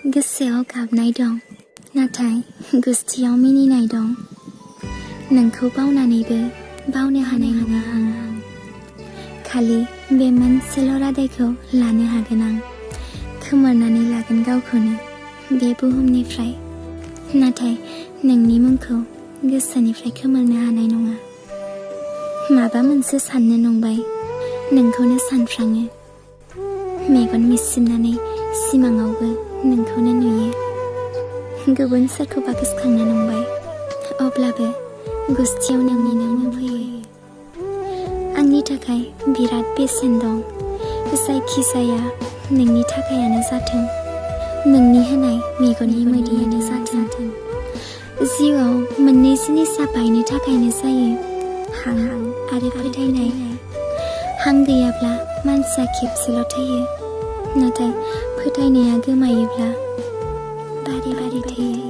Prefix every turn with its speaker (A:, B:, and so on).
A: गोसोआव गाबनाय दं नाथाय गुस्थियाव मिनिनाय दं नोंखौ बावनानैबो बावनो हानाय नङा आं खालि बे मोनसेल' रादायखौ लानो हागोन आं खोमोरनानै लागोन गावखौनो बे बुहुमनिफ्राय नाथाय नोंनि मुंखौ गोसोनिफ्राय खोमोरनो हानाय नङा माबा मोनसे साननो नंबाय नोंखौनो सानफ्राङो मेगन मिसिमनानै सिमाङावबो नोंखौनो नुयो गुबुन सोरखौबा गोसोखांनो नंबाय अब्लाबो गुस्थियाव नोंनिनो मुं फैयो आंनि थाखाय बिराद बेसेन दं जायखिजाया नोंनि थाखायानो जाथों नोंनि होनाय मेगननि मोदैयानो जाथों जिउआव मोननै जिनिसा बायनो थाखायनो जायो हां आरो फोथायनाय हां गैयाब्ला मानसिया खेबसेल' थैयो नाथाय फोथायनाया गोमायोब्ला बारे बारे थैयो